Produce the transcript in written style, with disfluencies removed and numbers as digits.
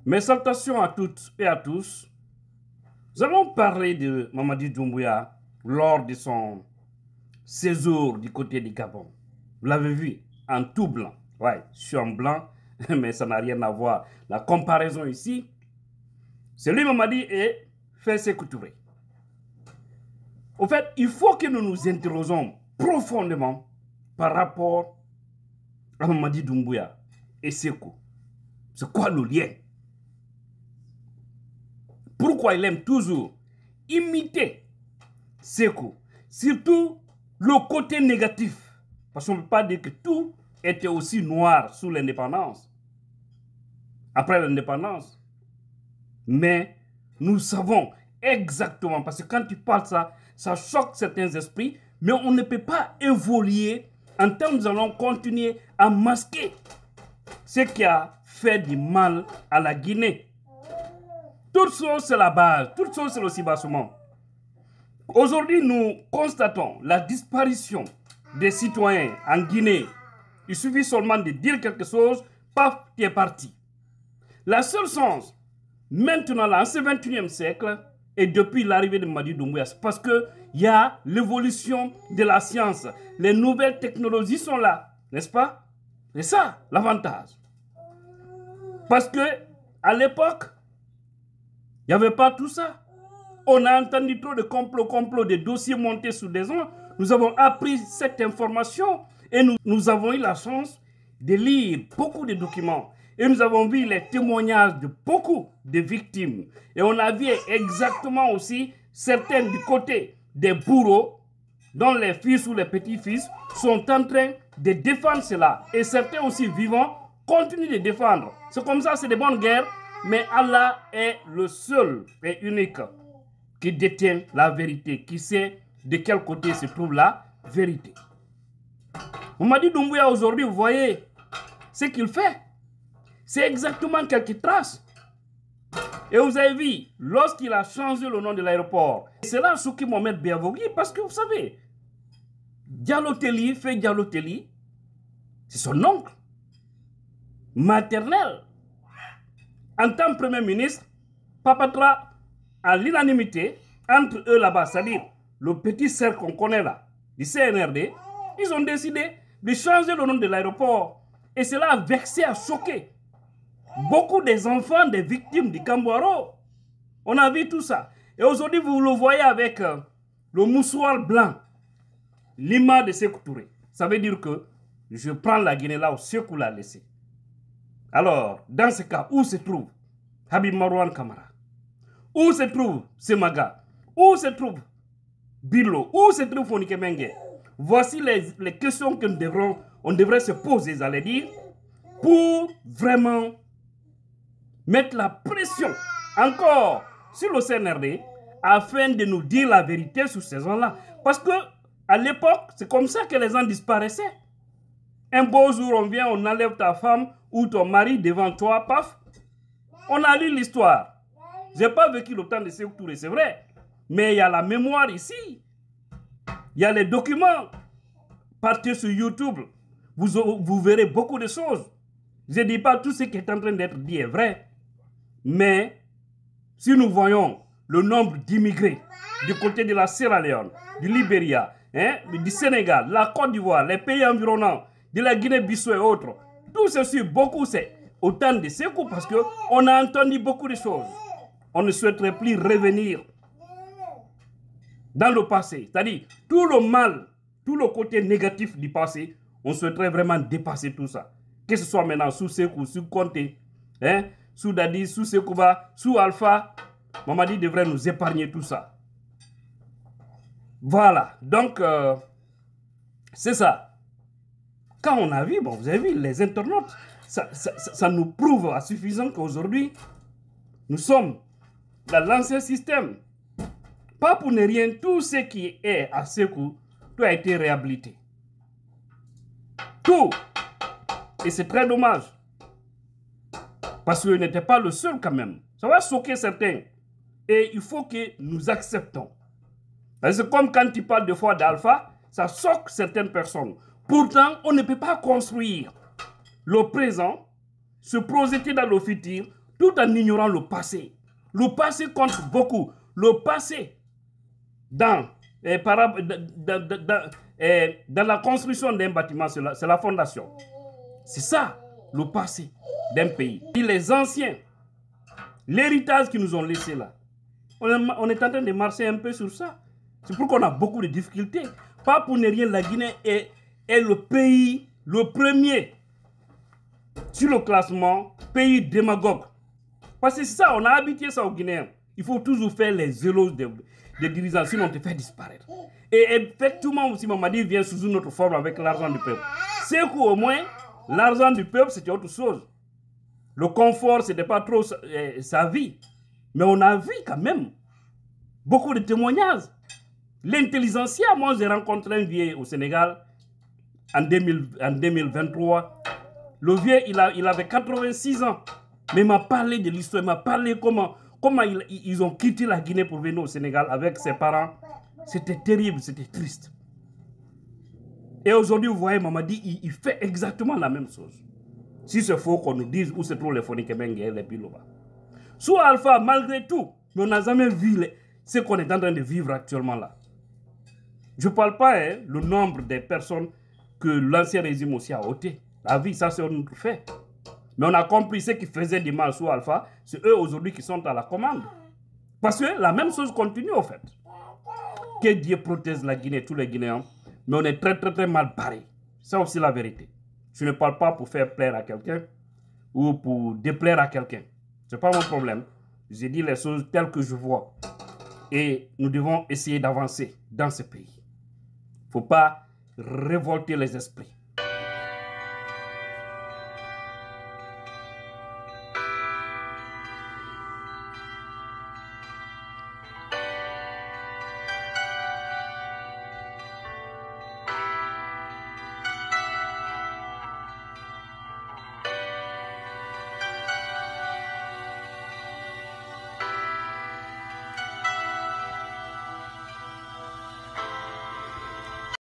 Mes salutations à toutes et à tous. Nous allons parler de Mamadi Doumbouya lors de son séjour du côté du Gabon. Vous l'avez vu, en tout blanc. Ouais, je suis en blanc, mais ça n'a rien à voir. La comparaison ici, c'est lui Mamadi et Sékou Touré. Au fait, il faut que nous nous interrogeons profondément par rapport à Mamadi Doumbouya et Sékou. C'est quoi le lien? Pourquoi il aime toujours imiter Sékou? Surtout le côté négatif. Parce qu'on ne peut pas dire que tout était aussi noir sous l'indépendance. Après l'indépendance. Mais nous savons exactement, parce que quand tu parles ça, ça choque certains esprits, mais on ne peut pas évoluer en tant que nous allons continuer à masquer ce qui a fait du mal à la Guinée. Toute chose, c'est la base. Toute chose, c'est le cibassement. Aujourd'hui, nous constatons la disparition des citoyens en Guinée. Il suffit seulement de dire quelque chose, paf, tu es parti. La seule chance, maintenant, là, en ce 21e siècle, et depuis l'arrivée de Mamadi Doumbouya, c'est parce qu'il y a l'évolution de la science. Les nouvelles technologies sont là, n'est-ce pas? C'est ça, l'avantage. Parce que, à l'époque, il n'y avait pas tout ça. On a entendu trop de complots, des dossiers montés sous des ans. Nous avons appris cette information et nous avons eu la chance de lire beaucoup de documents. Et nous avons vu les témoignages de beaucoup de victimes. Et on a vu exactement aussi certaines du côté des bourreaux, dont les fils ou les petits-fils sont en train de défendre cela. Et certains aussi vivants continuent de défendre. C'est comme ça, c'est des bonnes guerres. Mais Allah est le seul et unique qui détient la vérité, qui sait de quel côté se trouve la vérité. Mamadi Doumbouya aujourd'hui, vous voyez ce qu'il fait. C'est exactement quelques traces. Et vous avez vu, lorsqu'il a changé le nom de l'aéroport, c'est là Souki Mohamed Biavogui, parce que vous savez, Diallo Telli fait Diallo Telli, c'est son oncle maternel. En tant que Premier ministre, Papatra, à l'unanimité, entre eux là-bas, c'est-à-dire le petit cercle qu'on connaît là, du CNRD, ils ont décidé de changer le nom de l'aéroport. Et cela a vexé, a choqué beaucoup des enfants des victimes du Kambouaro. On a vu tout ça. Et aujourd'hui, vous le voyez avec le moussoir blanc, l'image de Sékou Touré. Ça veut dire que je prends la Guinée là où Sékou l'a laissé. Alors, dans ce cas, où se trouve Habib Marouane Kamara? Où se trouve Semaga? Où se trouve Bilo? Où se trouve Fonike Mengue? Voici les questions que on devrait se poser, j'allais dire, pour vraiment mettre la pression encore sur le CNRD afin de nous dire la vérité sur ces gens-là. Parce que à l'époque, c'est comme ça que les gens disparaissaient. Un beau jour, on vient, on enlève ta femme ou ton mari devant toi, paf. On a lu l'histoire. Je n'ai pas vécu le temps de Sékou Touré, c'est vrai. Mais il y a la mémoire ici. Il y a les documents. Partez sur YouTube. Vous verrez beaucoup de choses. Je ne dis pas tout ce qui est en train d'être dit est vrai. Mais si nous voyons le nombre d'immigrés du côté de la Sierra Leone, du Libéria, du Sénégal, la Côte d'Ivoire, les pays environnants, de la Guinée-Bissau et autres, tout ceci, beaucoup, c'est autant de Sékou parce qu'on a entendu beaucoup de choses. On ne souhaiterait plus revenir dans le passé. C'est-à-dire, tout le mal, tout le côté négatif du passé, on souhaiterait vraiment dépasser tout ça. Que ce soit maintenant sous Sékou, sous Conté, sous Dadi, sous Sékouba, sous Alpha, Mamadi devrait nous épargner tout ça. Voilà, donc, c'est ça. Quand on a vu, bon, vous avez vu, les internautes, ça nous prouve à suffisant qu'aujourd'hui, nous sommes dans l'ancien système. Pas pour ne rien, tout ce qui est à Sékou, tout a été réhabilité. Tout. Et c'est très dommage. Parce qu'il n'était pas le seul quand même. Ça va choquer certains. Et il faut que nous acceptons. C'est comme quand tu parles de foi d'Alpha, ça choque certaines personnes. Pourtant, on ne peut pas construire le présent, se projeter dans le futur, tout en ignorant le passé. Le passé compte beaucoup. Le passé, dans la construction d'un bâtiment, c'est la fondation. C'est ça, le passé d'un pays. Et les anciens, l'héritage qu'ils nous ont laissé là, on est en train de marcher un peu sur ça. C'est pourquoi on a beaucoup de difficultés. Pas pour ne rien, la Guinée est le pays, le premier sur le classement, pays démagogue. Parce que c'est ça, on a habitué ça aux Guinéens. Il faut toujours faire les éloges des dirigeants, sinon on te fait disparaître. Et effectivement, aussi, Mamadi vient sous une autre forme avec l'argent du peuple. C'est qu'au moins, l'argent du peuple, c'était autre chose. Le confort, ce n'était pas trop sa vie. Mais on a vu quand même beaucoup de témoignages. L'intelligentsia, moi j'ai rencontré un vieux au Sénégal en 2023. Le vieux, il avait 86 ans. Mais il m'a parlé de l'histoire, il m'a parlé comment ils ont quitté la Guinée pour venir au Sénégal avec ses parents. C'était terrible, c'était triste. Et aujourd'hui, vous voyez, Mamadi, il fait exactement la même chose. Si c'est faux qu'on nous dise où se trouvent les Fonikebenge et les Biloba. Sous Alpha, malgré tout, mais on n'a jamais vu ce qu'on est en train de vivre actuellement là. Je ne parle pas le nombre de personnes que l'ancien régime aussi a ôté. La vie, ça c'est un autre fait. Mais on a compris ceux qui faisaient du mal sous Alpha, c'est eux aujourd'hui qui sont à la commande. Parce que la même chose continue au fait. Que Dieu protège la Guinée, tous les Guinéens, mais on est très très très mal barré. C'est aussi la vérité. Je ne parle pas pour faire plaire à quelqu'un ou pour déplaire à quelqu'un. Ce n'est pas mon problème. J'ai dit les choses telles que je vois. Et nous devons essayer d'avancer dans ce pays. Il ne faut pas révolter les esprits.